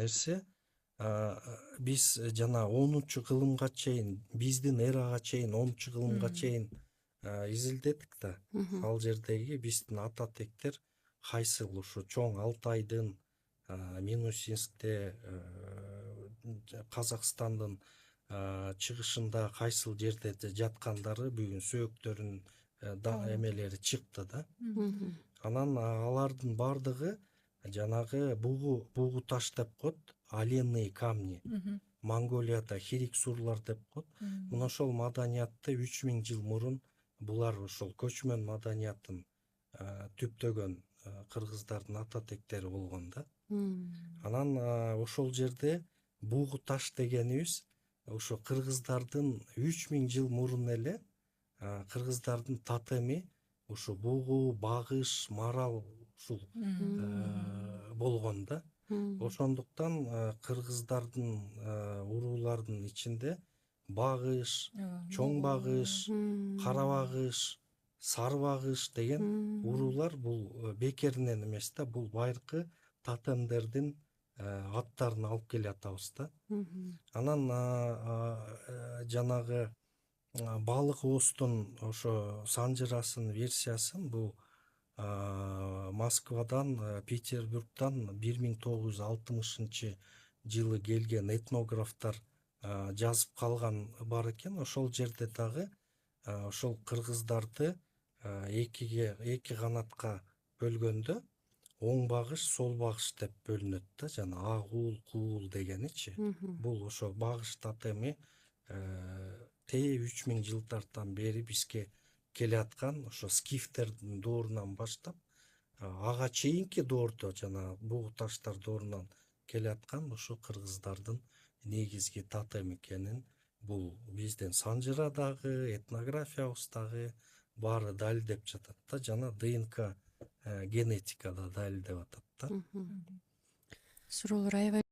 нерсе биз жана 10-кылымга чейин, биздин эрага чейин 10-кылымга чейин изилдедик да. Ал жердеги биздин ата тектер кайсыл ушу чоң Алтайдын, Минусинскте, Казакстандын чыгышында кайсыл жерде жаткандары бүгүн сөөктөрүн эмелери чыкты да. Анан алардын бардыгы жанагы бугу таш деп коет, оленные камни. Монголияда хирик сурлар деп коет. Мына ошол маданиятты 3000 жыл мурун булар ошол көчмөн маданияттын түптөгөн кыргыздардын ата тектери болгон да. Анан ошол жерде бугу таш дегенибиз ошо кыргыздардын 3000 жыл мурун эле кыргыздардын тотеми ушу бугу, багыш, марал ушул болгон да. Ошондуктан кыргыздардын уруулардын ичинде багыш, чоң багыш, кара багыш, сары багыш деген уруулар бул бекеринен эмес да, бул байыркы тотемдердин аттарын алып келатабыз да. Анан жанагы балык оостун ошо санжырасын версиясын бул Москвадан, Петербургдан 1960 жылы келген этнографтар жазып калган бар экен. Ошол жерде дагы ошол кыргыздарды эки канатка бөлгөндө оң багыш, сол багыш деп бөлүнөт да, жана агуул, куул дегеничи. Бул ошо багыш тотеми 3000 жылдардан бери бизге келаткан ошо скифтердин доорунан баштап ага чейинки доордо жана бугу таштар доорунан келаткан ошо кыргыздардын негизги тотем экенин бул биздин санжырадагы, этнографиябыздагы баары далилдеп жатат да, жана ДНК генетикада далилдеп атат да. Суроолор аябай